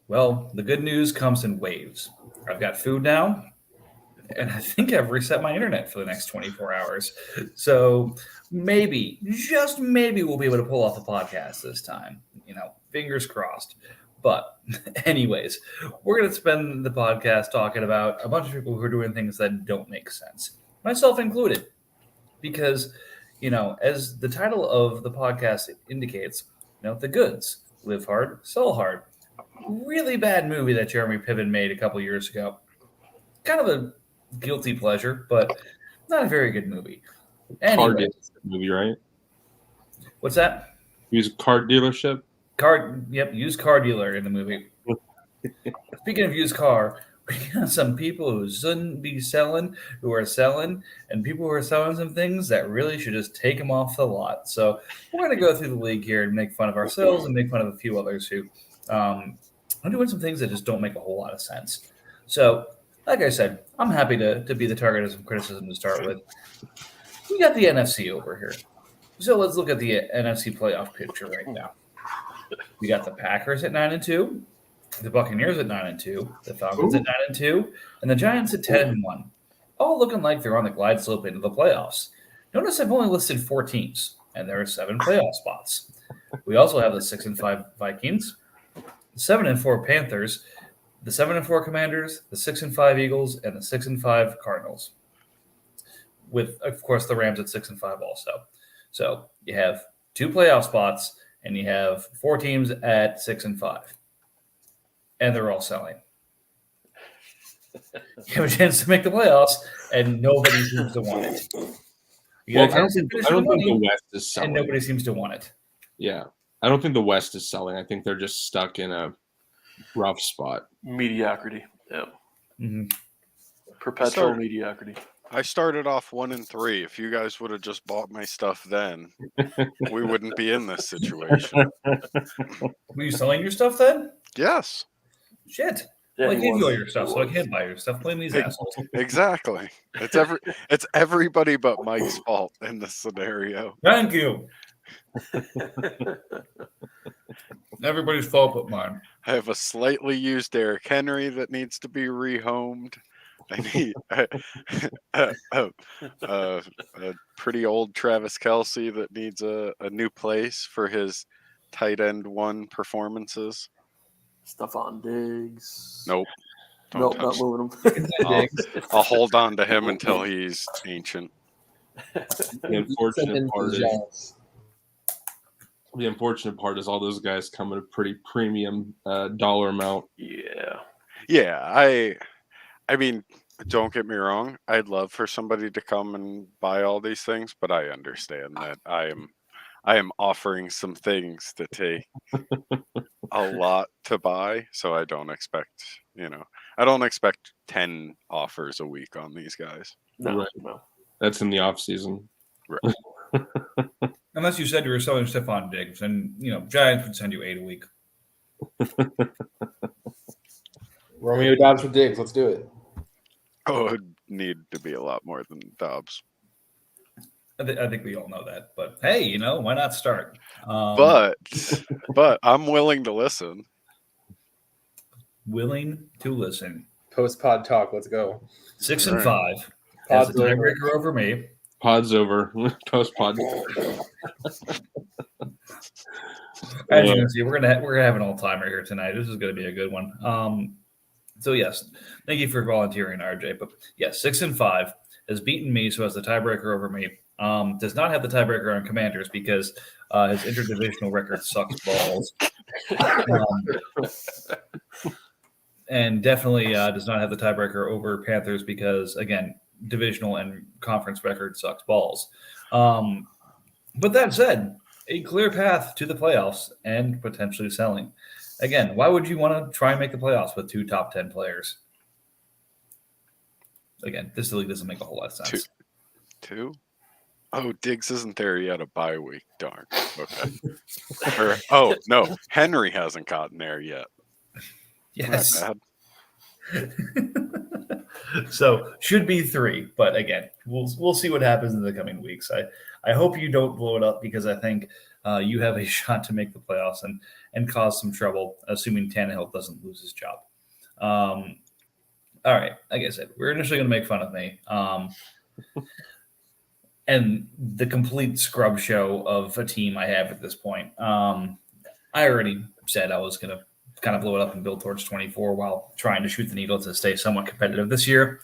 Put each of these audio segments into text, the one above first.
Well, the good news comes in waves. I've got food now, and I think I've reset my internet for the next 24 hours. So maybe, just maybe, we'll be able to pull off a podcast this time. Fingers crossed. But, anyways, we're going to spend the podcast talking about a bunch of people who are doing things that don't make sense, myself included. Because, as the title of the podcast indicates, the goods live hard, sell hard. Really bad movie that Jeremy Piven made a couple years ago. Kind of a guilty pleasure, but not a very good movie. Car Anyway, dealership movie, right? what's that? Used car dealership. Used car dealer in the movie. Speaking of used car, we got some people who shouldn't be selling, who are selling, and people who are selling some things that really should just take them off the lot. So we're going to go through the league here and make fun of ourselves and make fun of a few others who are doing some things that just don't make a whole lot of sense. So, like I said, I'm happy to be the target of some criticism to start with. We got the NFC over here. So let's look at the NFC playoff picture right now. We got the Packers at 9-2, the Buccaneers at 9-2, the Falcons at 9-2, and the Giants at 10-1. All looking like they're on the glide slope into the playoffs. Notice I've only listed 4 teams, and there are 7 playoff spots. We also have the 6-5 Vikings, the 7-4 Panthers, the 7-4 Commanders, the 6-5 Eagles, and the 6-5 Cardinals. With, of course, the Rams at 6-5 also. So you have 2 playoff spots, and you have 4 teams at 6-5. And they're all selling. You have a chance to make the playoffs, and nobody seems to want it. I don't think the West is selling. And nobody seems to want it. Yeah. I don't think the West is selling. I think they're just stuck in a rough spot. Mediocrity. Yeah. Mm-hmm. Perpetual mediocrity. I started off 1-3. If you guys would have just bought my stuff then, we wouldn't be in this situation. Were you selling your stuff then? Yes. Shit. Yeah, well, I gave you all your stuff, so I can't buy your stuff. Blame these assholes. Exactly. It's everybody but Mike's fault in this scenario. Thank you. Everybody's fault but mine. I have a slightly used Derrick Henry that needs to be rehomed. I need a pretty old Travis Kelce that needs a new place for his tight end 1 performances. Stephon Diggs. Nope. Nope, not moving him. I'll hold on to him until he's ancient. The unfortunate part is all those guys come at a pretty premium dollar amount. Yeah. Yeah, I mean, don't get me wrong. I'd love for somebody to come and buy all these things, but I understand that I am offering some things that take a lot to buy, so I don't expect 10 offers a week on these guys. No, Right. no. That's in the off season. Right. Unless you said you were selling Stephon Diggs, and Giants would send you 8 a week. Romeo Dobbs for Diggs. Let's do it. Oh, it would need to be a lot more than Dobbs. I think we all know that. But hey, why not start? But I'm willing to listen. Willing to listen. Post pod talk. Let's go. 6-5 Pod's has the tiebreaker over me. Pod's over. Post pod. As you can see, we're gonna have an all-timer here tonight. This is gonna be a good one. So yes, thank you for volunteering, RJ. But yes, 6-5 has beaten me, so has the tiebreaker over me. Does not have the tiebreaker on Commanders because his interdivisional record sucks balls. And definitely does not have the tiebreaker over Panthers because, again, divisional and conference record sucks balls. But that said, a clear path to the playoffs and potentially selling. Again, why would you want to try and make the playoffs with 2 top 10 players? Again, this league doesn't make a whole lot of sense. 2? Oh, Diggs isn't there yet. A bye week. Darn. Okay. No, Henry hasn't gotten there yet. Yes. Not bad. So should be 3, but again, we'll see what happens in the coming weeks. I hope you don't blow it up because I think you have a shot to make the playoffs, and cause some trouble, assuming Tannehill doesn't lose his job. All right, like I said, we're initially going to make fun of me. And the complete scrub show of a team I have at this point. I already said I was going to kind of blow it up and build towards 24 while trying to shoot the needle to stay somewhat competitive this year.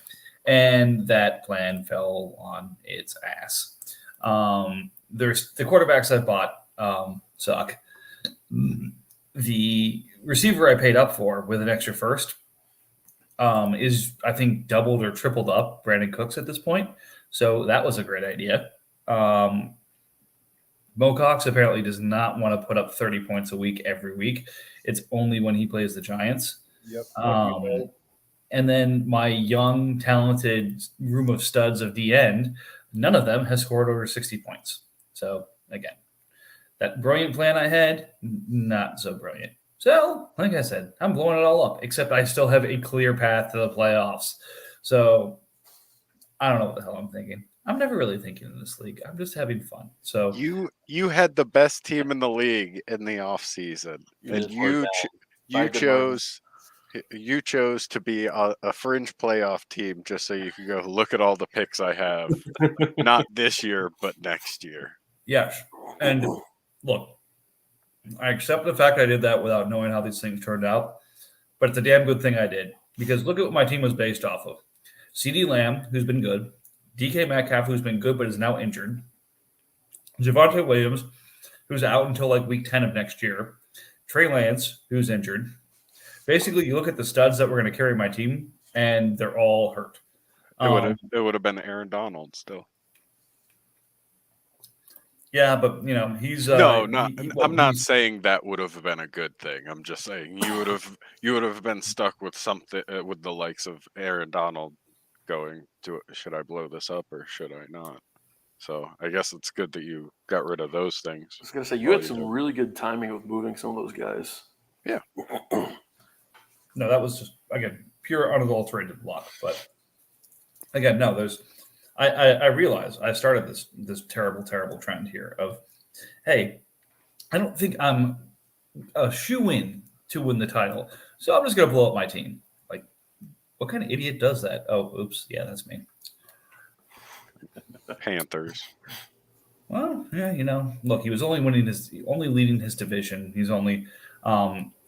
And that plan fell on its ass. There's the quarterbacks I bought suck. The receiver I paid up for with an extra first is, I think, doubled or tripled up Brandon Cooks at this point. So that was a great idea. Mo Cox apparently does not want to put up 30 points a week every week. It's only when he plays the Giants. Yep. And then my young, talented room of studs of the end, none of them has scored over 60 points. So, again, that brilliant plan I had, not so brilliant. So, like I said, I'm blowing it all up, except I still have a clear path to the playoffs. So, I don't know what the hell I'm thinking. I'm never really thinking in this league. I'm just having fun. So you had the best team in the league in the offseason, and you chose to be a fringe playoff team just so you could go look at all the picks I have, not this year but next year. yes, and look, I accept the fact I did that without knowing how these things turned out, but it's a damn good thing I did because look at what my team was based off of. CeeDee Lamb, who's been good. DK Metcalf, who's been good but is now injured. Javonte Williams, who's out until like week 10 of next year. Trey Lance, who's injured. Basically, you look at the studs that were going to carry my team, and they're all hurt. It would have been Aaron Donald still. Yeah, but he's I'm not saying that would have been a good thing. I'm just saying you would have been stuck with something with the likes of Aaron Donald going to, should I blow this up or should I not? So I guess it's good that you got rid of those things. I was going to say, you had some really good timing with moving some of those guys. Yeah. No, that was just, again, pure unadulterated luck. But again, no, I realize I started this terrible, terrible trend here of, hey, I don't think I'm a shoo-in to win the title, so I'm just going to blow up my team. Like, what kind of idiot does that? Oh, oops. Yeah, that's me. Panthers. Well, yeah, look, he was only leading his division. He's only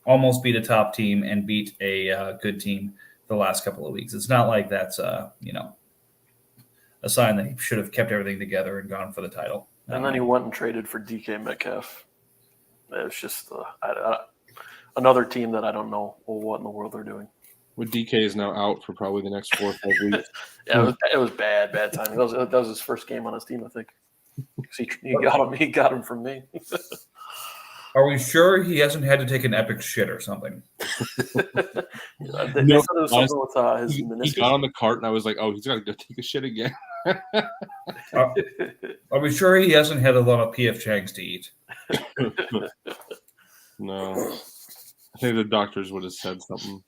almost beat a top team and beat a good team the last couple of weeks. It's not like that's a sign that he should have kept everything together and gone for the title. And then he went and traded for DK Metcalf. It's just another team that I don't know what in the world they're doing. With DK is now out for probably the next 4 or 5 weeks. Yeah, it was bad timing. That was his first game on his team, I think. He got him from me. Are we sure he hasn't had to take an epic shit or something? He got on the cart and I was like, oh, he's got to go take a shit again. Are we sure he hasn't had a lot of P.F. Chang's to eat? No. I think the doctors would have said something.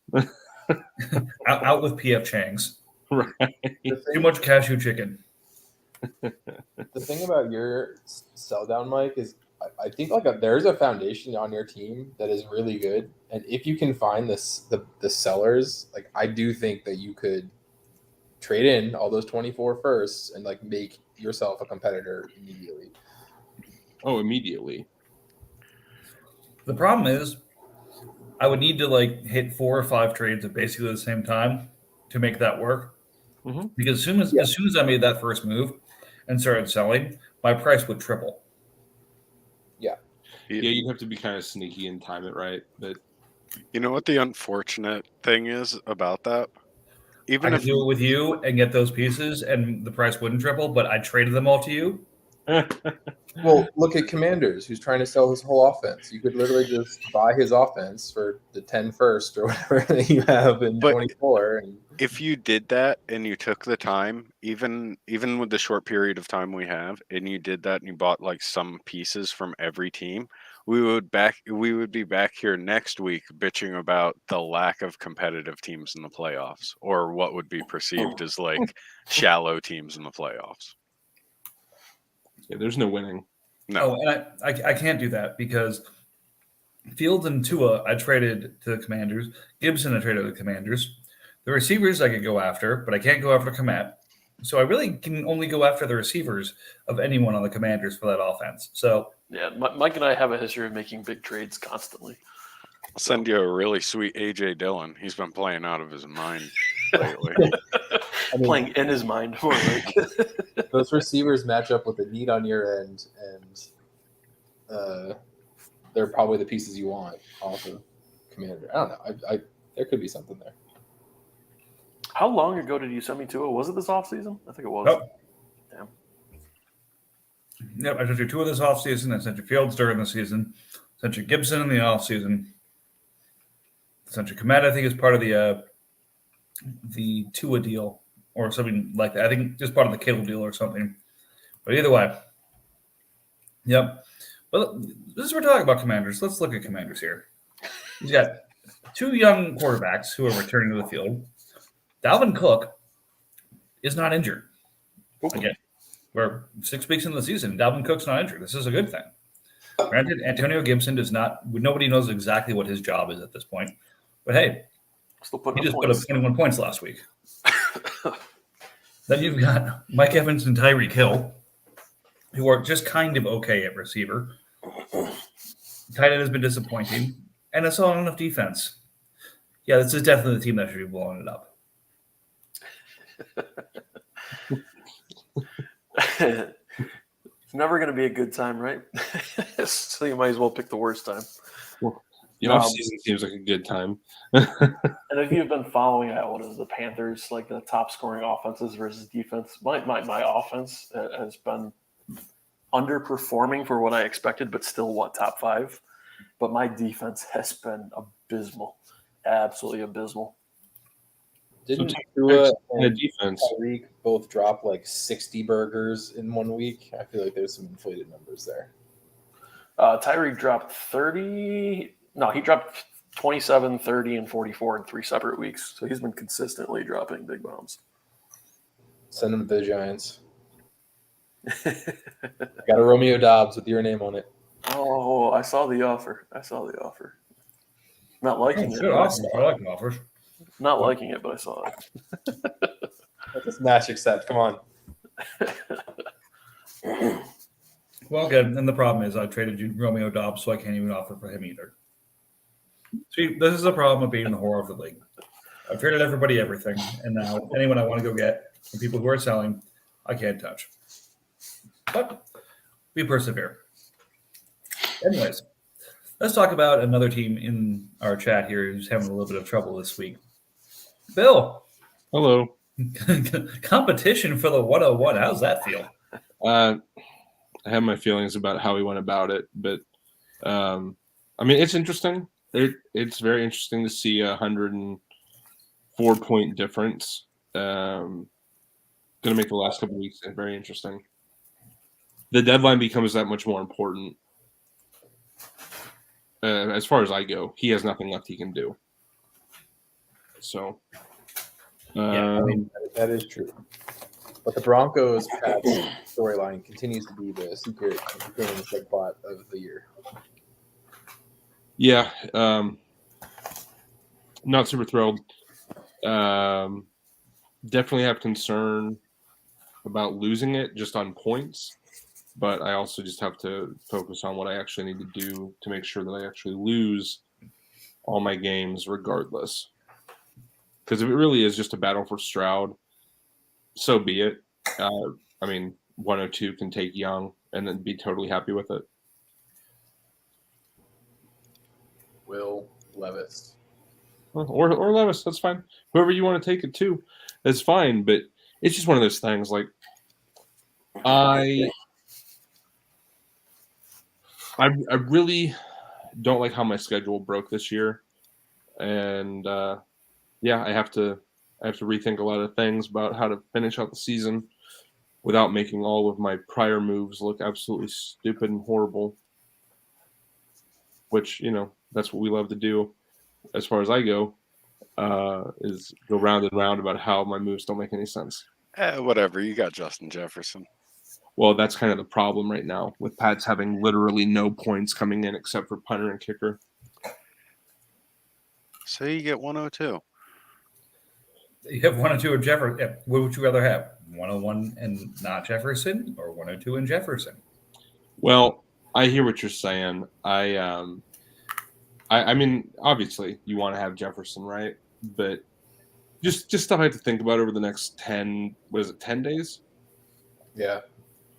out with P.F. Chang's. Right. Too much cashew chicken. The thing about your sell down, Mike, is I think there's a foundation on your team that is really good, and if you can find the sellers, I do think that you could trade in all those 24 firsts and make yourself a competitor immediately. Oh, immediately. The problem is, I would need to hit 4 or 5 trades at basically the same time to make that work. Mm-hmm. Because as soon as I made that first move and started selling, my price would triple. Yeah, you'd have to be kind of sneaky and time it right. But you know what the unfortunate thing is about that? Even if do it with you and get those pieces, and the price wouldn't triple, but I traded them all to you. Well, look at Commanders, who's trying to sell his whole offense. You could literally just buy his offense for the 10 first or whatever that you have in 24. And if you did that and you took the time, even with the short period of time we have, and you did that and you bought some pieces from every team, we would be back here next week bitching about the lack of competitive teams in the playoffs, or what would be perceived as shallow teams in the playoffs. Yeah, there's no winning. No, and I can't do that because Fields and Tua, I traded to the Commanders. Gibson, I traded to the Commanders. The receivers I could go after, but I can't go after Komet. So I really can only go after the receivers of anyone on the Commanders for that offense. So yeah, Mike and I have a history of making big trades constantly. I'll send you a really sweet AJ Dillon. He's been playing out of his mind lately. I mean, Playing in his mind. More like. those receivers match up with the need on your end, and they're probably the pieces you want off of Commander. I don't know. I there could be something there. How long ago did you send me Tua? Was it this offseason? I think it was. Nope. Damn. Yep, I sent you Tua this offseason. I sent you Fields during the season. Sent you Gibson in the offseason. Sent you Komet, I think, is part of the Tua deal or something like that. I think just part of the Kittle deal or something. But either way, yep. Well, this is we're talking about Commanders. Let's look at Commanders here. He's got two young quarterbacks who are returning to the field. Dalvin Cook is not injured. Again, we're 6 weeks into the season. Dalvin Cook's not injured. This is a good thing. Granted, Antonio Gibson does not. Nobody knows exactly what his job is at this point. But hey, Still he putting just up put up points. 21 points last week. Then you've got Mike Evans and Tyreek Hill, who are just kind of okay at receiver. Tight end has been disappointing, and it's not enough defense. Yeah, this is definitely the team that should be blowing it up. It's never going to be a good time, right? So you might as well pick the worst time. The offseason seems like a good time. And if you've been following what is the Panthers, like the top scoring offenses versus defense, my offense has been underperforming for what I expected, but still top 5. But my defense has been abysmal, absolutely abysmal. Didn't Tua the and defense. Tyreek both drop like 60 burgers in 1 week? I feel like there's some inflated numbers there. Tyreek dropped 30. No, he dropped 27, 30, and 44 in 3 separate weeks. So he's been consistently dropping big bombs. Send them to the Giants. Got a Romeo Dobbs with your name on it. Oh, I saw the offer. Not liking it. Good awesome. I like the offers. Not liking it, but I saw it. Let's match accept. Come on. Well, good. And the problem is I traded you Romeo Dobbs, so I can't even offer for him either. See, this is the problem of being the whore of the league. I've traded everybody everything, and now anyone I want to go get from people who are selling, I can't touch. But we persevere. Anyways, let's talk about another team in our chat here who's having a little bit of trouble this week. Bill. Hello. Competition for the 101. How's that feel? I have my feelings about how he went about it, but I mean, it's interesting. It's very interesting to see a 104-point difference. Going to make the last couple of weeks very interesting. The deadline becomes that much more important. As far as I go, he has nothing left he can do. So, I mean, that is true. But the Broncos storyline continues to be the secret plot of the year. Yeah, not super thrilled. Definitely have concern about losing it just on points, but I also just have to focus on what I actually need to do to make sure that I actually lose all my games regardless. Because if it really is just a battle for Stroud, so be it. I mean, 102 can take Young and then be totally happy with it. Will Levis. Or Levis, that's fine. Whoever you want to take it to, that's fine. But it's just one of those things. Like I really don't like how my schedule broke this year, and I have to rethink a lot of things about how to finish out the season without making all of my prior moves look absolutely stupid and horrible. Which, that's what we love to do, as far as I go, is go round and round about how my moves don't make any sense. Whatever. You got Justin Jefferson. Well, that's kind of the problem right now with Pats having literally no points coming in except for punter and kicker. Say you get 102. You have 102 and Jefferson. Yeah. What would you rather have? 101 and not Jefferson, or 102 and Jefferson? Well, I hear what you're saying. I mean, obviously, you want to have Jefferson, right? But just stuff I have to think about over the next 10. What is it? 10 days? Yeah.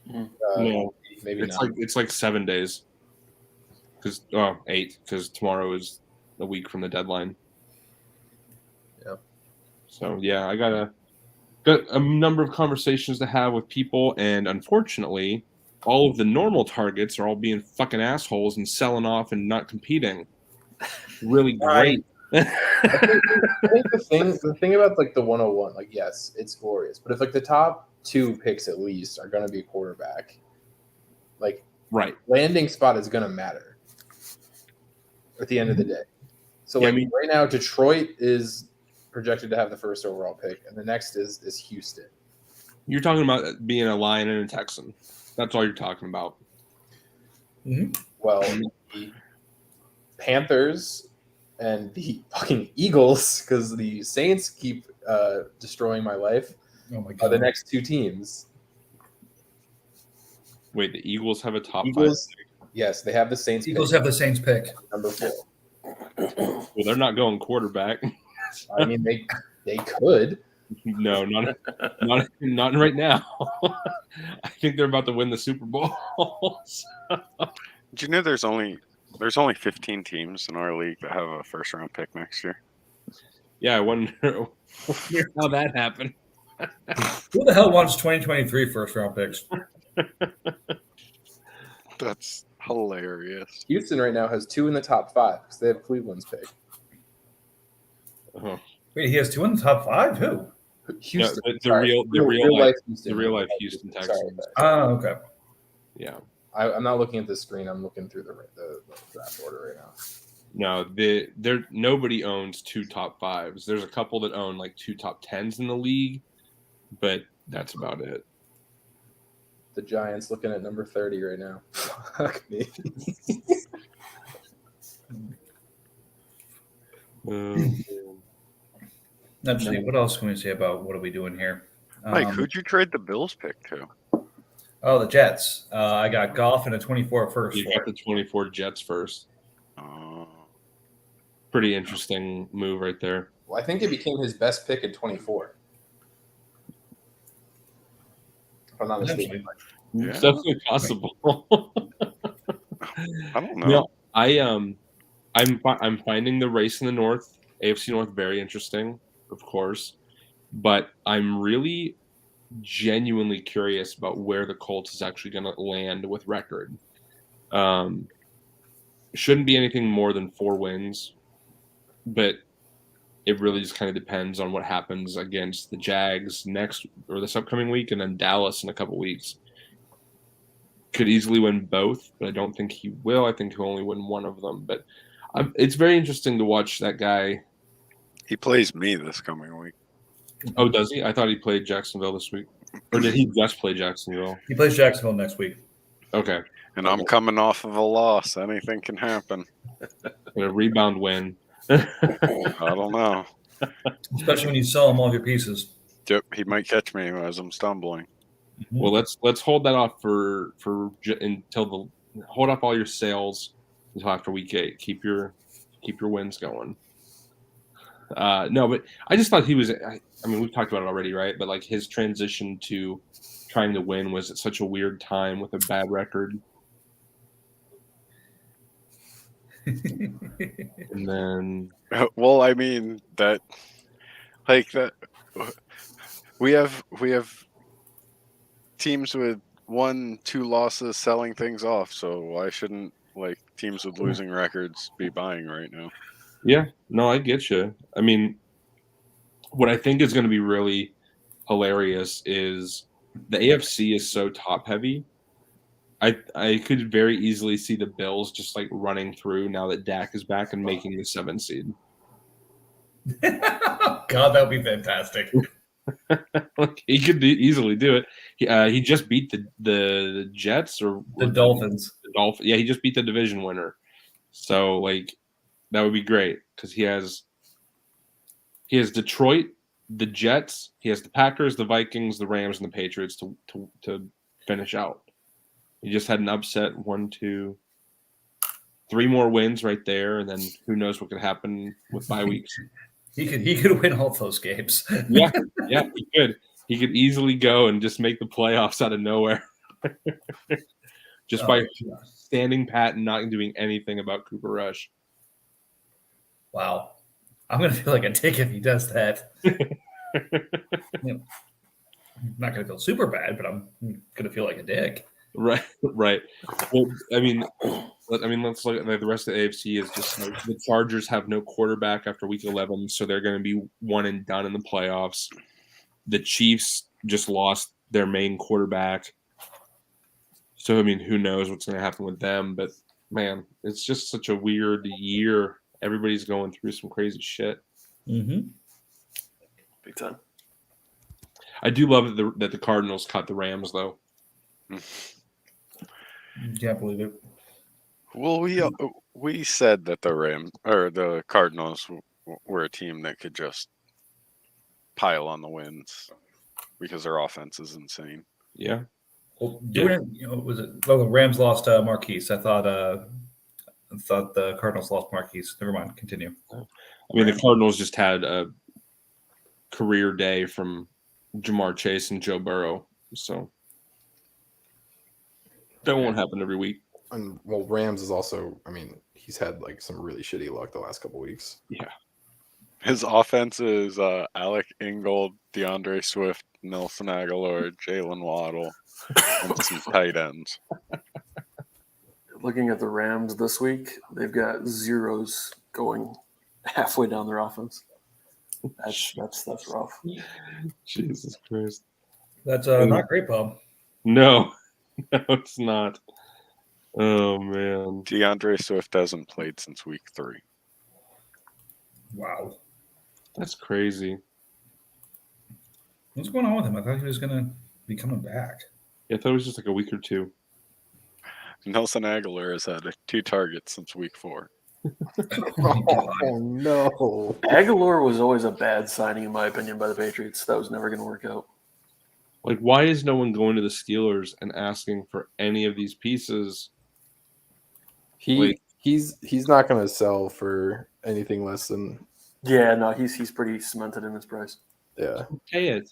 Mhm. No, maybe it's not. like 7 days. 8, because tomorrow is a week from the deadline. Yep. So yeah, I got a number of conversations to have with people, and unfortunately, all of the normal targets are all being fucking assholes and selling off and not competing. Really great. I think the thing about like the 101, like yes, it's glorious, but if like the top 2 picks at least are going to be quarterback, like Right. landing spot is going to matter at the end of the day. So Yeah, like I mean- right now, Detroit is projected to have the first overall pick, and the next is Houston. You're talking about being a Lion and a Texan. That's all you're talking about. Well, the Panthers and the fucking Eagles, because the Saints keep destroying my life, Oh my are god! the next 2 teams. Wait, the Eagles have a top Eagles, yes, they have the Saints. Eagles pick, have the Saints pick. number 4. 5. Well, they're not going quarterback. I mean, they could. No, not right now. I think they're about to win the Super Bowl. Did you know there's only 15 teams in our league that have a first round pick next year? Yeah, I wonder how that happened. Who the hell wants 2023 first round picks? That's hilarious. Houston right now has 2 in the top 5 because they have Cleveland's pick. Uh-huh. Wait, he has 2 in the top 5. Who? Houston, the sorry. real life Houston. the real life Houston Sorry, Texans. Oh, okay. Yeah. I'm not looking at the screen. I'm looking through the draft order right now. No, nobody owns 2 top 5s. There's a couple that own like 2 top 10s in the league, but that's about it. The Giants looking at number 30 right now. Fuck me. Let's see. What else can we say about what are we doing here? Mike, who'd you trade the Bills pick to? Oh, the Jets. I got Goff and a 24 first. You got the 24 Jets first. Oh. Pretty interesting move right there. Well, I think it became his best pick at 24. If I'm not mistaken. Yeah. It's definitely possible. I don't know. No, I'm finding the race in the North, AFC North, very interesting, of course, but I'm really genuinely curious about where the Colts is actually going to land with record. Shouldn't be anything more than 4 wins, but it really just kind of depends on what happens against the Jags this upcoming week, and then Dallas in a couple weeks. Could easily win both, but I don't think he will. I think he'll only win one of them. But it's very interesting to watch that guy. He plays me this coming week. Oh, does he? I thought he played Jacksonville this week. Or did he just play Jacksonville? He plays Jacksonville next week. Okay. And I'm coming off of a loss. Anything can happen. A rebound win. I don't know. Especially when you sell them all of your pieces. Yep, he might catch me as I'm stumbling. Well, let's hold that off hold up all your sales until after week 8. Keep your wins going. No, but I just thought he was. I mean, we've talked about it already, right? But like his transition to trying to win was at such a weird time with a bad record. And then, Well, I mean that, like that, we have teams with 1-2 losses selling things off. So why shouldn't like teams with losing records be buying right now? yeah, no, I get you. I mean, what I think is going to be really hilarious is the AFC is so top heavy. I could very easily see the Bills just like running through now that Dak is back and making the 7 seed. God, that would be fantastic. He could easily do it. He just beat the Jets or The Dolphins. The Dolphins. Yeah, he just beat the division winner. So like that would be great because he has He has Detroit, the Jets. He has the Packers, the Vikings, the Rams, and the Patriots to finish out. He just had an upset. 1, 2, 3 more wins right there, and then who knows what could happen with bye weeks. He could win all those games. Yeah, he could. He could easily go and just make the playoffs out of nowhere, just by standing pat and not doing anything about Cooper Rush. Wow, I'm gonna feel like a dick if he does that. I'm not gonna feel super bad, but I'm gonna feel like a dick. Right. Well, I mean, let's look at the rest of the AFC. Is just like the Chargers have no quarterback after Week 11, so they're going to be one and done in the playoffs. The Chiefs just lost their main quarterback, so I mean, who knows what's going to happen with them? But man, it's just such a weird year. Everybody's going through some crazy shit. Mm-hmm. Big time. I do love that the Cardinals caught the Rams, though. Can't believe it. Well, we said that the Cardinals were a team that could just pile on the wins because their offense is insane. Yeah. Well, was it? Well, the Rams lost Marquise. I thought the Cardinals lost Marquise. Never mind. Continue. I mean, the Cardinals just had a career day from Jamar Chase and Joe Burrow, so that won't happen every week. And well, Rams is also. I mean, he's had like some really shitty luck the last couple weeks. Yeah. His offense is Alec Ingold, DeAndre Swift, Nelson Aguilar, Jalen Waddle, and some tight ends. Looking at the Rams this week, they've got zeros going halfway down their offense. That's rough. Jesus Christ. That's not great, Bob. No, it's not. Oh man. DeAndre Swift hasn't played since week 3. Wow. That's crazy. What's going on with him? I thought he was gonna be coming back. Yeah, I thought it was just like a week or two. Nelson Aguilar has had 2 targets since week 4. Oh no! Aguilar was always a bad signing, in my opinion, by the Patriots. That was never going to work out. Like, why is no one going to the Steelers and asking for any of these pieces? He's not going to sell for anything less than. Yeah, no, he's pretty cemented in his price. Yeah, Pay it.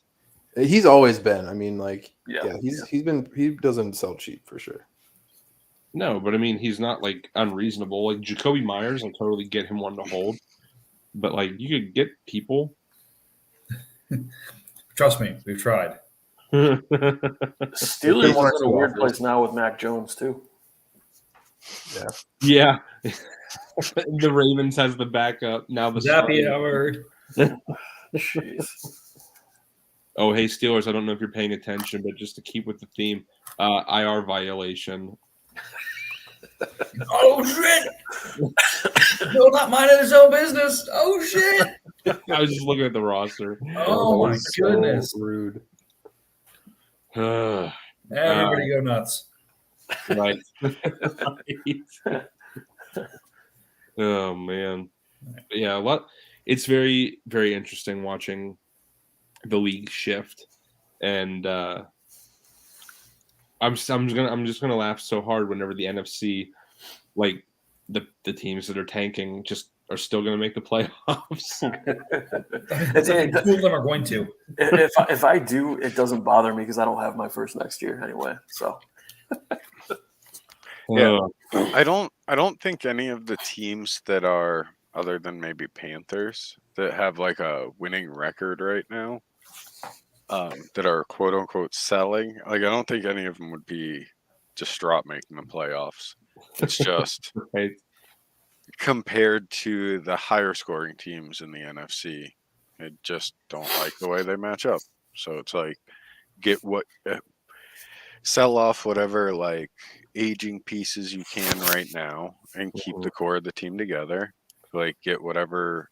he's always been. I mean, like, Yeah. he doesn't sell cheap for sure. No, but I mean, he's not like unreasonable. Like Jacoby Myers, I totally get him one to hold, but like you could get people. Trust me, we've tried. Steelers is in a weird place now with Mac Jones too. Yeah. The Ravens has the backup now. The Zappy starter. Howard. Jeez. Oh, hey Steelers! I don't know if you're paying attention, but just to keep with the theme, IR violation. Oh shit! Bill not minding his own business. Oh shit! I was just looking at the roster. Oh my So goodness! rude. Everybody go nuts. Right. Oh man, yeah. It's very, very interesting watching the league shift, and I'm just gonna laugh so hard whenever the NFC, like the teams that are tanking, just are still gonna make the playoffs. Two of them are going to. If I do, it doesn't bother me because I don't have my first next year anyway. So Yeah. I don't think any of the teams that are, other than maybe Panthers, that have like a winning record right now, that are quote unquote selling. Like I don't think any of them would be distraught making the playoffs. It's just Right. compared to the higher scoring teams in the NFC, I just don't like the way they match up. So it's like sell off whatever like aging pieces you can right now and keep the core of the team together. Like get whatever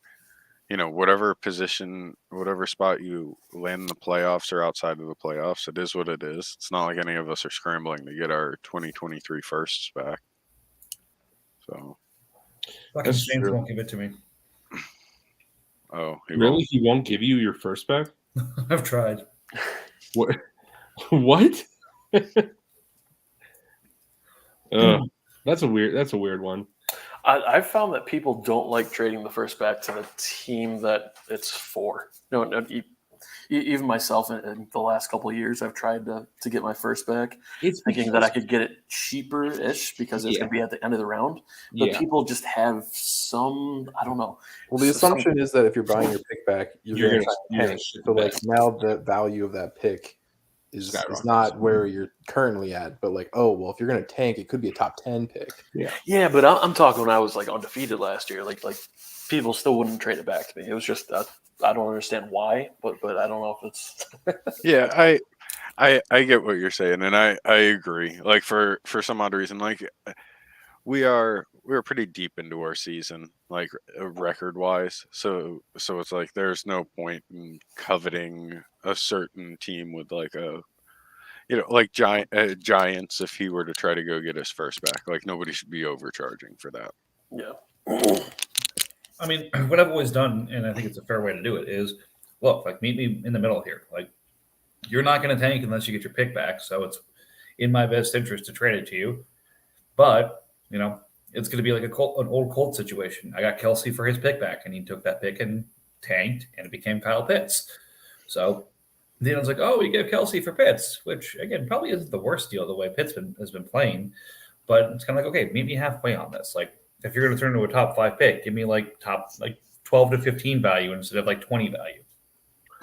position, whatever spot you land in the playoffs or outside of the playoffs. It is what it is. It's not like any of us are scrambling to get our 2023 firsts back. So Fucking That's Saints true. won't give it to me. Oh, he Really? won't. He won't give you your first back? I've tried. What? What? That's a weird one. I've found that people don't like trading the first back to the team that it's for. No, even myself in the last couple of years, I've tried to get my first back, It's thinking that I could get it cheaper-ish because it's Yeah. going to be at the end of the round. But Yeah. people just have some, I don't know. Well, the assumption is that if you're buying your pick back, you're You're going gonna- to you're tank. gonna shit So, the like, bed. now the value of that pick is Skyrockets. not where you're currently at. But, like, oh, well, if you're going to tank, it could be a top 10 pick. Yeah, but I'm talking when I was like undefeated last year. Like people still wouldn't trade it back to me. It was just I don't understand why, but I don't know if it's Yeah, I get what you're saying, and I agree. Like for some odd reason, like we're pretty deep into our season, like record wise. So it's like there's no point in coveting a certain team with like a like Giants. If he were to try to go get his first back, like nobody should be overcharging for that. yeah. I mean, what I've always done, and I think it's a fair way to do it, is look, like, meet me in the middle here. Like, you're not going to tank unless you get your pick back. So it's in my best interest to trade it to you. But, it's going to be like an old Colt situation. I got Kelsey for his pick back, and he took that pick and tanked, and it became Kyle Pitts. So then I was like, oh, you give Kelsey for Pitts, which, again, probably isn't the worst deal the way Pitts has been playing. But it's kind of like, okay, meet me halfway on this. Like, if you're going to turn into a top 5 pick, give me top 12 to 15 value instead of 20 value.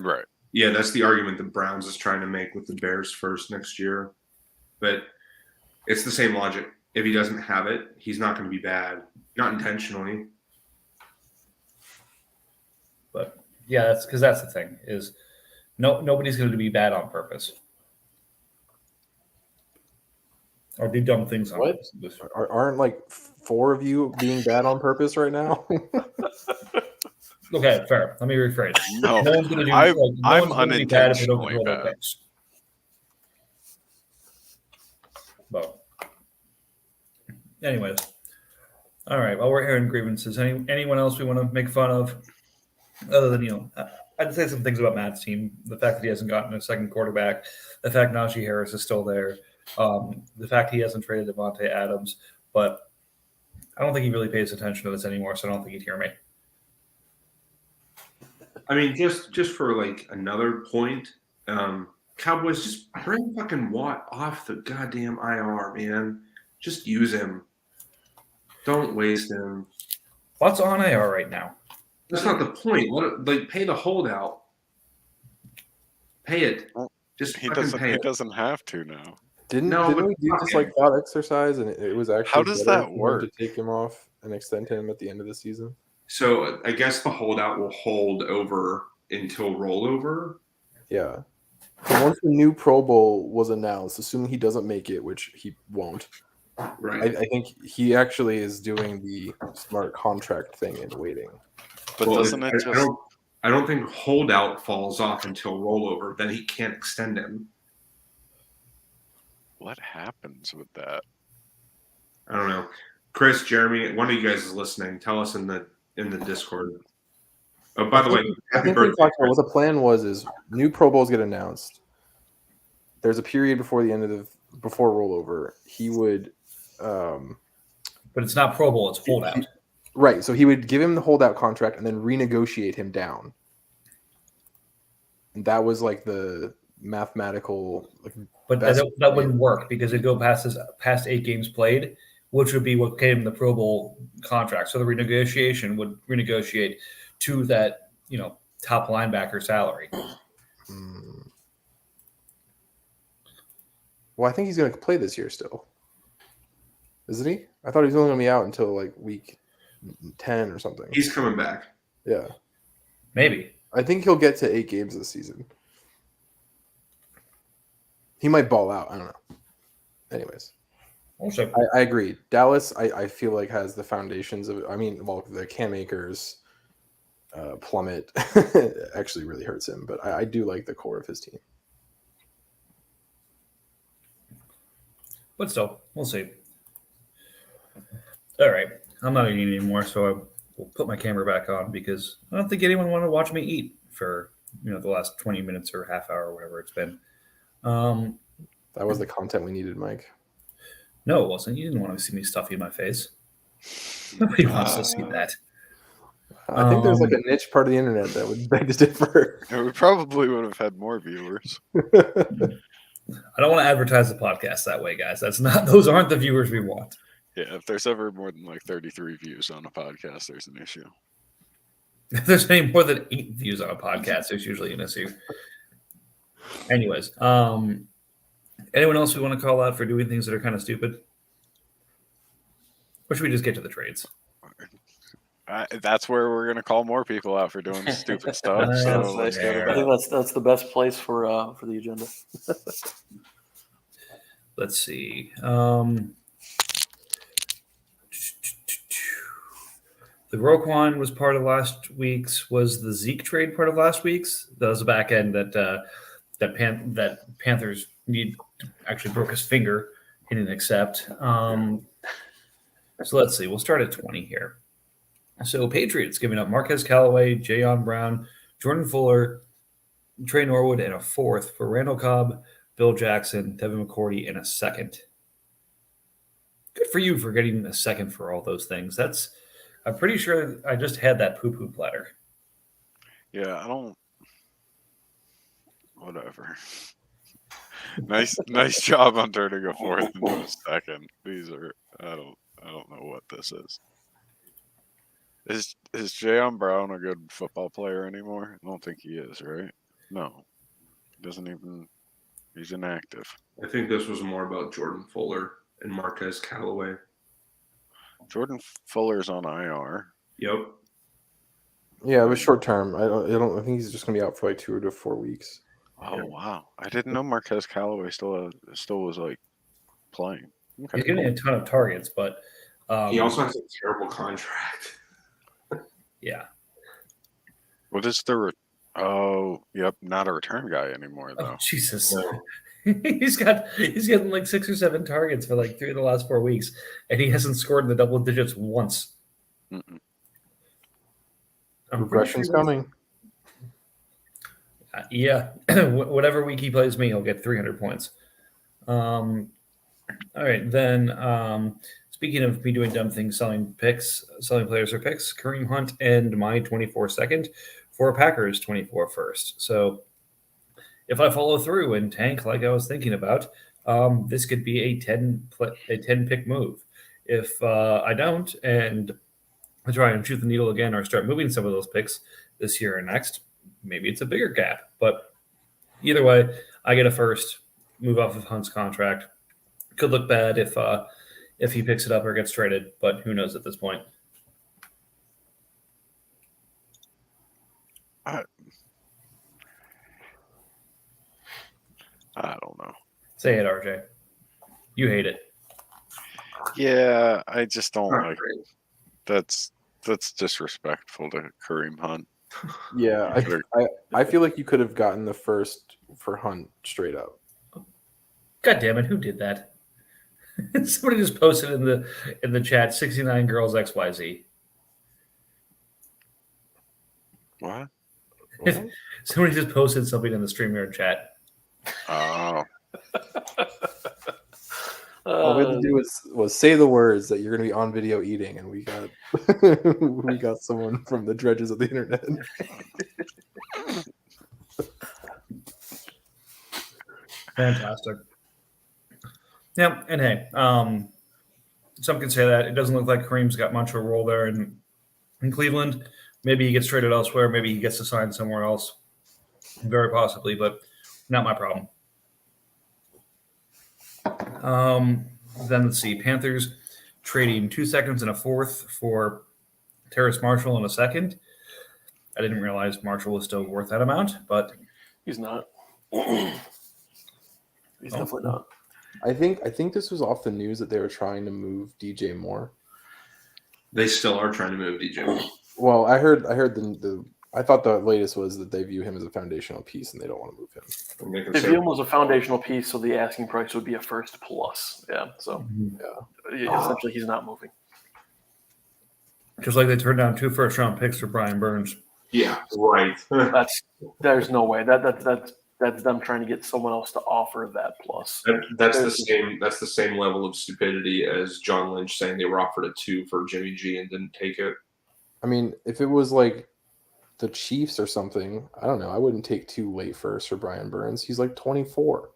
Right. Yeah, that's the argument the Browns is trying to make with the Bears first next year. But it's the same logic. If he doesn't have it, he's not going to be bad. Not intentionally. But yeah, that's because that's the thing is nobody's going to be bad on purpose or do dumb things on What? purpose. Aren't like 4 of you being bad on purpose right now? Okay, fair. Let me rephrase. No, No one's going to do. I'm no one's gonna be bad if they don't unintentionally control their bad. picks. But, anyways, all right. While we're hearing grievances, anyone else we want to make fun of, other than I'd say some things about Matt's team. The fact that he hasn't gotten a second quarterback, the fact Najee Harris is still there, the fact he hasn't traded Devontae Adams, but I don't think he really pays attention to this anymore, so I don't think he'd hear me. I mean, just for another point, Cowboys just bring fucking Watt off the goddamn IR, man. Just use him. Don't waste him. Watt's on IR right now. That's not the point. Pay the holdout. Pay it. Just He fucking pay it. doesn't have to now. Didn't No, but we do just fucking- thought exercise and it was actually How does better that for him work? to take him off and extend him at the end of the season? So I guess the holdout will hold over until rollover. Yeah. So once the new Pro Bowl was announced, assuming he doesn't make it, which he won't, Right. I think he actually is doing the smart contract thing and waiting. But Well, doesn't it I just? I don't think holdout falls off until rollover. Then he can't extend him. What happens with that? I don't know. Chris, Jeremy, one of you guys is listening. Tell us in the Discord. Oh, by the way, I happy think we birthday, talked about Chris. what the plan was is new Pro Bowls get announced. There's a period before the end of before rollover. He would But it's not Pro Bowl, it's holdout. right, so he would give him the holdout contract and then renegotiate him down. And that was like the mathematical But That's- that wouldn't work because it'd go past 8 games played, which would be what came in the Pro Bowl contract. So the renegotiation would renegotiate to that, top linebacker salary. Well, I think he's going to play this year still. Isn't he? I thought he was only going to be out until week 10 or something. He's coming back. Yeah. Maybe. I think he'll get to 8 games this season. He might ball out. I don't know. Anyways, Also, I agree. Dallas, I feel like has the foundations of. The Cam Akers plummet actually really hurts him, but I do like the core of his team. but still, we'll see. All right. I'm not eating anymore, so will put my camera back on because I don't think anyone wanted to watch me eat for the last 20 minutes or half hour or whatever it's been. That was the content we needed, Mike. No, it wasn't. You didn't want to see me stuffy in my face. Nobody wants to see that. I think there's like a niche part of the internet that would beg to differ. Yeah, we probably would have had more viewers. I don't want to advertise the podcast that way, guys. Those aren't the viewers we want. Yeah, if there's ever more than like 33 views on a podcast, there's an issue. If there's any more than 8 views on a podcast, there's usually an issue. Anyways, anyone else we want to call out for doing things that are kind of stupid? Or should we just get to the trades? That's where we're going to call more people out for doing stupid stuff. So let's go to I that. think that's the best place for the agenda. Let's see. The Roquan was part of last week's. Was the Zeke trade part of last week's? That was the back end that Panthers actually broke his finger. He didn't accept. So let's see. We'll start at 20 here. So Patriots giving up Marquez Callaway, Jayon Brown, Jordan Fuller, Trey Norwood, and a 4th for Randall Cobb, Bill Jackson, Devin McCourty, and a 2nd. Good for you for getting a 2nd for all those things. I'm pretty sure I just had that poo-poo platter. Yeah, whatever. Nice job on turning a 4th into a 2nd. These are I don't know what this is. Is Jayon Brown a good football player anymore? I don't think he is, right? No. He's inactive. I think this was more about Jordan Fuller and Marquez Callaway. Jordan Fuller's on IR. Yep. Yeah, it was short term. I think he's just gonna be out for like 2 to 4 weeks. Oh wow! I didn't know Marquez Callaway still was like playing. Okay, He's getting a ton of targets, but He also has a terrible contract. yeah. What is oh, yep, not a return guy anymore though. Oh, Jesus. No. He's getting like 6 or 7 targets for like 3 of the last 4 weeks, and he hasn't scored in the double digits once. Mm-mm. Regression's coming. Yeah. Whatever week he plays me, he'll get 300 points. All right. Then, speaking of me doing dumb things, selling players or picks, Kareem Hunt and my 24 second for Packers 24 first. So if I follow through and tank like I was thinking about, this could be a 10 pick move. If I don't, and I try and shoot the needle again or start moving some of those picks this year and next, maybe it's a bigger gap. But either way, I get a first, move off of Hunt's contract. Could look bad if he picks it up or gets traded, but who knows at this point. I don't know. Say it, RJ. You hate it. Yeah, I just don't Not like. great. That's disrespectful to Kareem Hunt. Yeah, I feel like you could have gotten the first for Hunt straight up. God damn it! Who did that? Somebody just posted in the chat 69 girls XYZ. What? Somebody just posted something in the StreamYard chat. Oh, All we had to do was say the words that you're going to be on video eating, and we got someone from the dredges of the internet. Fantastic. Yeah, and hey, some can say that it doesn't look like Kareem's got much of a role there in Cleveland. Maybe he gets traded elsewhere. Maybe he gets assigned somewhere else. Very possibly, but not my problem. Then let's see. Panthers trading 2 seconds and a 4th for Terrace Marshall in a 2nd. I didn't realize Marshall was still worth that amount, but He's not. He's definitely not. I think this was off the news that they were trying to move DJ Moore. They still are trying to move DJ Moore. Well, I heard I thought the latest was that they view him as a foundational piece and they don't want to move him. I'm making If certain- Hume was a foundational piece, so the asking price would be a first plus. Yeah, so essentially he's not moving. Just like they turned down 2 first-round picks for Brian Burns. Yeah, right. There's no way that's them trying to get someone else to offer that plus. That's the same. That's the same level of stupidity as John Lynch saying they were offered a 2 for Jimmy G and didn't take it. I mean, if it was like the Chiefs or something, I don't know. I wouldn't take 2 late firsts for Brian Burns. He's like 24.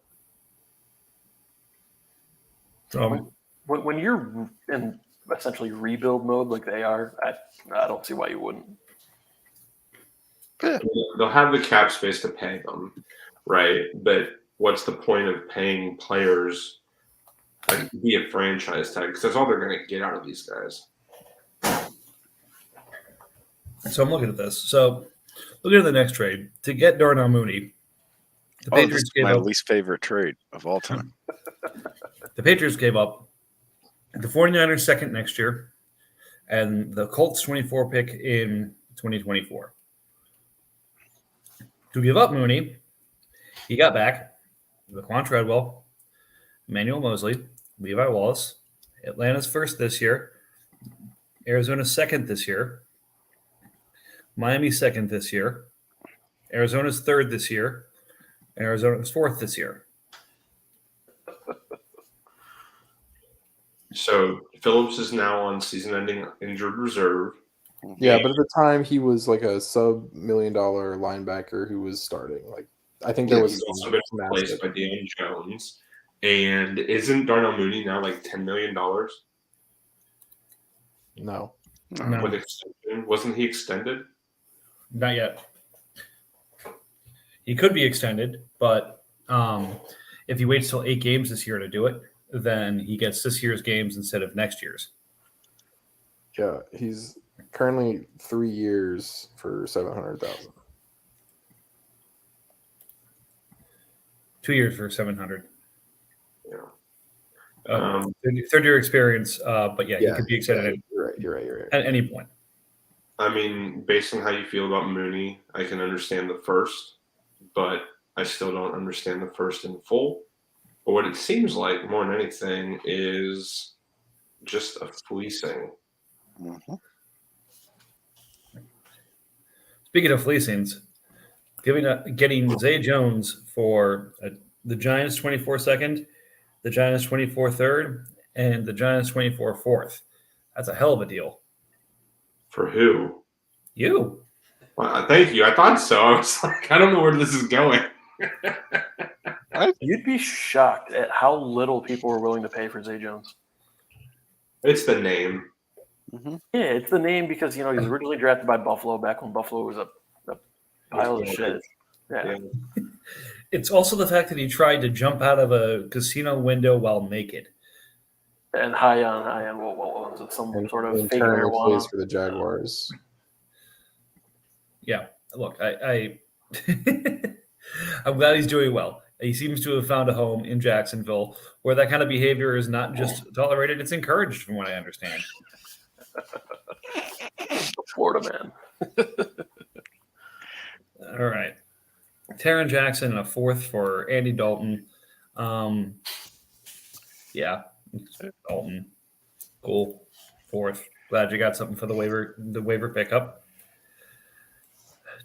When you're in essentially rebuild mode like they are, I don't see why you wouldn't. They'll have the cap space to pay them, right? But what's the point of paying players like be a franchise tag? Because that's all they're going to get out of these guys. So I'm looking at this. So looking at the next trade to get Darnell Mooney. The This Patriots is gave my up. least favorite trade of all time. The Patriots gave up the 49ers second next year and the Colts 24 pick in 2024. To give up Mooney, he got back Laquan Treadwell, Emmanuel Mosley, Levi Wallace, Atlanta's first this year, Arizona's second this year, Miami's second this year, Arizona's third this year, and Arizona's fourth this year. So Phillips is now on season-ending injured reserve. Yeah, but at the time he was like a sub-$1 million linebacker who was starting. Like I think there was He's also been replaced by Deion Jones. And isn't Darnell Mooney now like $10 million No. No. with extension? Wasn't he extended? Not yet. He could be extended, but if he waits till 8 games this year to do it, then he gets this year's games instead of next year's. Yeah, he's currently 3 years for $700,000. 2 years for 700. Yeah. Third year experience, but yeah, he could be extended You're right. at any point. I mean, based on how you feel about Mooney, I can understand the first, but I still don't understand the first in full. But what it seems like more than anything is just a fleecing. Mhm. Speaking of fleecings, getting Zay Jones for the Giants 24 second, the Giants 24 third, and the Giants 24 fourth. That's a hell of a deal. For who? You. Well, thank you. I thought so. I was like, I don't know where this is going. You'd be shocked at how little people were willing to pay for Zay Jones. It's the name. Yeah, it's the name because he was originally drafted by Buffalo back when Buffalo was a pile of shit. Yeah. It's also the fact that he tried to jump out of a casino window while naked. And high on what was it? Some And sort of in fake turn, marijuana. plays for the Jaguars. Yeah, look, I I'm glad he's doing well. He seems to have found a home in Jacksonville where that kind of behavior is not just tolerated, it's encouraged from what I understand. Florida man. All right. Taron Jackson and a fourth for Andy Dalton. Yeah, Dalton. Cool. Fourth. Glad you got something for the waiver pickup.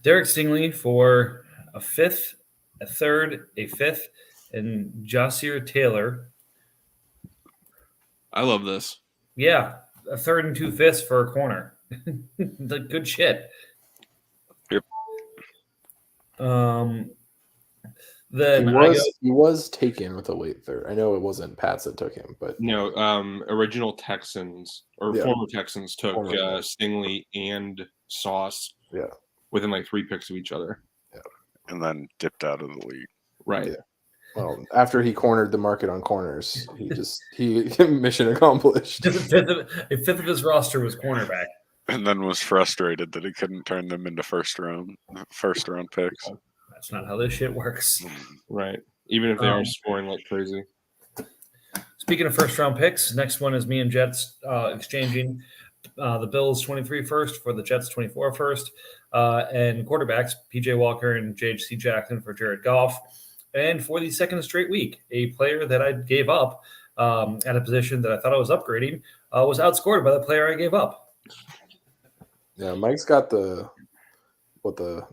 Derek Stingley for a fifth, a third, a fifth, and Ja'Sir Taylor. I love this. Yeah, a third and 2 fifths for a corner. The good shit. Yep. Then He was taken with a late third. I know it wasn't Pats that took him, but No, original Texans or Yeah. former Texans took Former. Stingley and Sauce Yeah. within like 3 picks of each other. And then dipped out of the league. Right. Yeah. Well, after he cornered the market on corners, he mission accomplished. a fifth of his roster was cornerback. And then was frustrated that he couldn't turn them into first round picks. That's not how this shit works. Right. Even if they Um, are scoring like crazy. Speaking of first round picks, next one is me and Jets exchanging the Bills 23 first for the Jets 24 first, and quarterbacks PJ Walker and J.C. Jackson for Jared Goff. And for the second straight week, a player that I gave up at a position that I thought I was upgrading was outscored by the player I gave up. Yeah, Mike's got the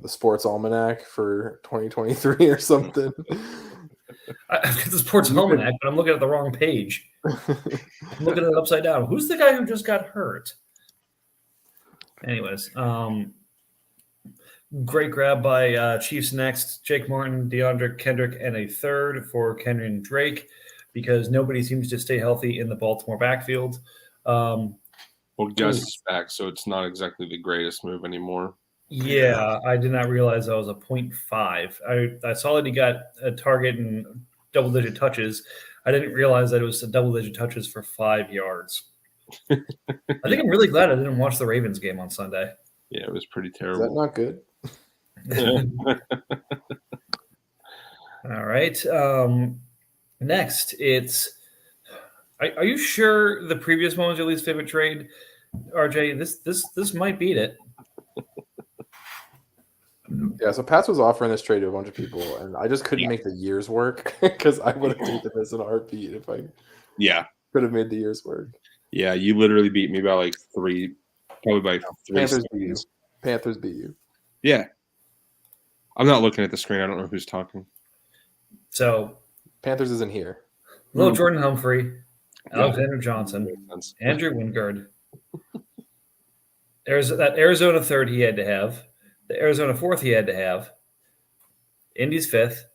sports almanac for 2023 or something. I've got the sports almanac, but I'm looking at the wrong page. I'm looking at it upside down. Who's the guy who just got hurt? Anyways, great grab by Chiefs next. Jake Martin, DeAndre Kendrick, and a third for Kenyon Drake because nobody seems to stay healthy in the Baltimore backfield. Well, Gus is back, so it's not exactly the greatest move anymore. Yeah, I did not realize that was a 0.5. I saw that he got a target and double-digit touches. I didn't realize that it was double-digit touches for 5 yards. I think I'm really glad I didn't watch the Ravens game on Sunday. Yeah, it was pretty Is that terrible. not good? All right. Next, it's are you sure the previous one was your least favorite trade, RJ? This might beat it. Yeah, so Pats was offering this trade to a bunch of people, and I just couldn't make the years work because I would have taken this in a heartbeat if I Yeah. could have made the years work. Yeah, you literally beat me by like three, probably by 3 Panthers beat you. seconds. Panthers beat you. Yeah. I'm not looking at the screen. I don't know who's talking. So, Panthers isn't here. little Jordan Humphrey, Yeah. Alexander Johnson, Makes sense. Andrew Wingard. There's that Arizona third he had to have, the Arizona fourth he had to have, Indy's fifth,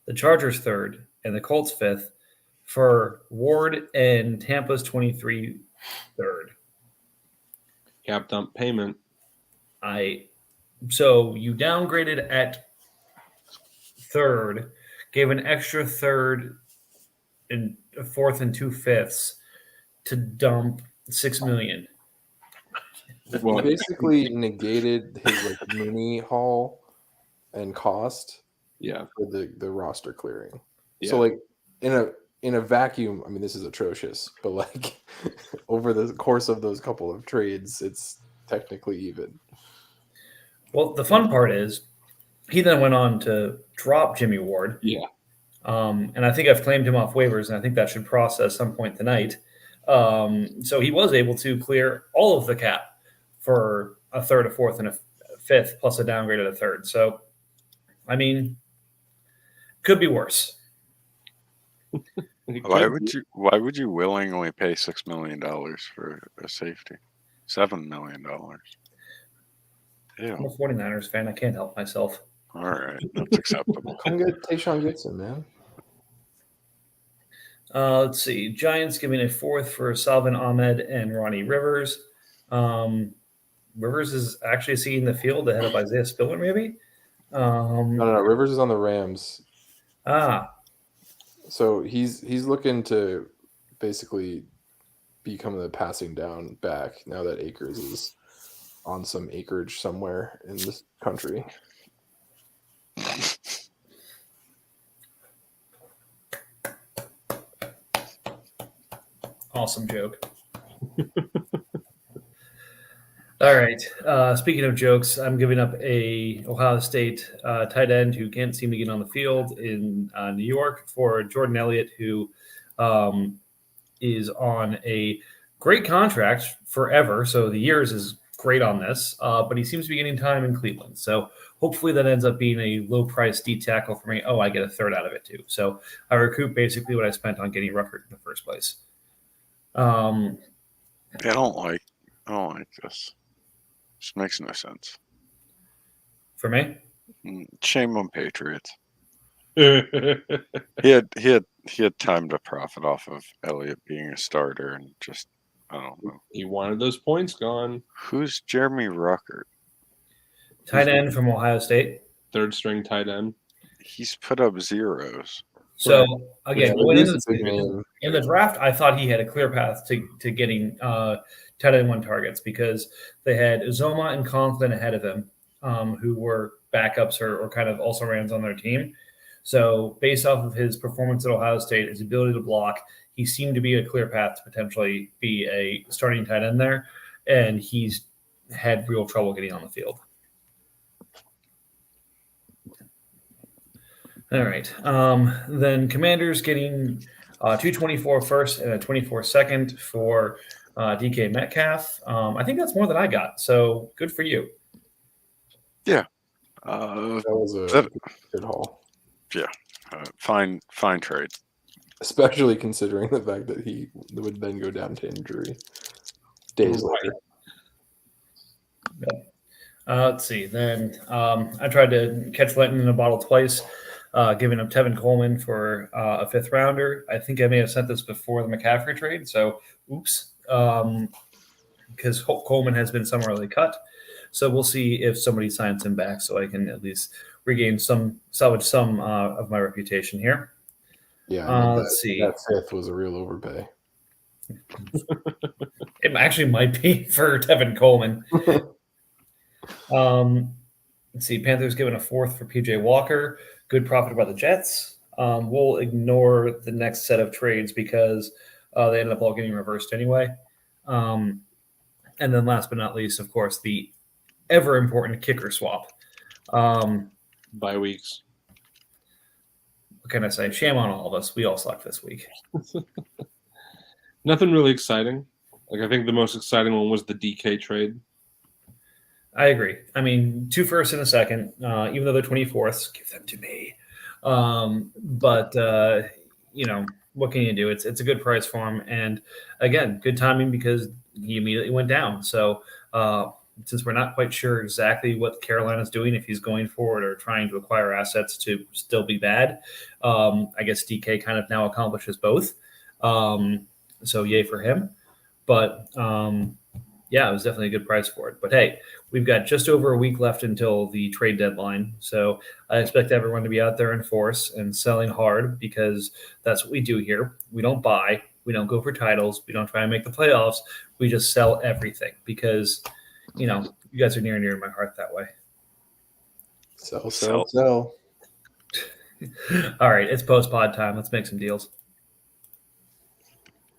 the Chargers third, and the Colts fifth for Ward and Tampa's 23 third. Cap dump payment. So you downgraded at third, gave an extra third and a fourth and 2/5 to dump $6 million. Well, He basically negated his like mini haul and cost yeah. for the roster clearing. Yeah. So like in a vacuum, I mean this is atrocious, but like over the course of those couple of trades, it's technically even. Well, the fun part is he then went on to drop Jimmy Ward. Yeah. And I think I've claimed him off waivers, and I think that should process some point tonight. So he was able to clear all of the cap for a third, a fourth, and a fifth, plus a downgrade at a third. So, I mean, could be worse. Why would you willingly pay $6 million for a safety? $7 million. I'm Ew. a 49ers fan. I can't help myself. All right, that's acceptable. Come get Tayshaun Gibson, man. Let's see. Giants giving a fourth for Salvin Ahmed and Ronnie Rivers. Rivers is actually seeing the field ahead of Isaiah Spiller, maybe? No. Rivers is on the Rams. So he's looking to basically become the passing down back now that Akers is on some acreage somewhere in this country. Awesome joke. All right. Speaking of jokes, I'm giving up a Ohio State tight end who can't seem to get on the field in New York for Jordan Elliott, who is on a great contract forever. So the years is great on this, but he seems to be getting time in Cleveland. So hopefully that ends up being a low price D tackle for me. Oh, I get a third out of it too. So I recoup basically what I spent on getting Ruckert in the first place. I don't like this. This makes no sense. For me? Shame on Patriots. Yeah. He had time to profit off of Elliott being a starter and just I don't know. He wanted those points gone. Who's Jeremy Ruckert? Tight end from Ohio State. Third string tight end. He's put up zeros. So again, Yeah, going he's into a big name. in the draft, I thought he had a clear path to getting tight end one targets because they had Uzoma and Conklin ahead of him, who were backups or kind of also rans on their team. So based off of his performance at Ohio State, his ability to block, he seemed to be a clear path to potentially be a starting tight end there, and he's had real trouble getting on the field. All right. Then Commanders getting 224 first and a 24 second for DK Metcalf. I think that's more than I got. So good for you. Uh, That was a That- good haul, fine trade. especially considering the fact that he would then go down to injury days later. Let's see. Then I tried to catch lightning in a bottle twice, giving up Tevin Coleman for a 5th rounder. I think I may have sent this before the McCaffrey trade. So, oops. Because Coleman has been summarily cut. So we'll see if somebody signs him back so I can at least salvage some of my reputation here. Yeah, I mean, Let's see. that 5th was a real overpay. It actually might be for Tevin Coleman. Let's see. Panthers given a 4th for PJ Walker. Good profit by the Jets. We'll ignore the next set of trades because they ended up all getting reversed anyway. And then last but not least, of course, the ever important kicker swap. Bye weeks. What can I say? Shame on all of us. We all suck this week. Nothing really exciting. Like I think the most exciting one was the DK trade. I agree. I mean, 2 firsts and a second, even though they're 24th, give them to me. But what can you do? It's a good price for him. And again, good timing because he immediately went down. So since we're not quite sure exactly what Carolina's doing, if he's going forward or trying to acquire assets to still be bad, I guess DK kind of now accomplishes both. So yay for him. But yeah, it was definitely a good price for it. But hey, we've got just over a week left until the trade deadline. So I expect everyone to be out there in force and selling hard because that's what we do here. We don't buy. We don't go for titles. We don't try and make the playoffs. We just sell everything because, you guys are near and dear to my heart that way. Sell. All right, it's post-pod time. Let's make some deals.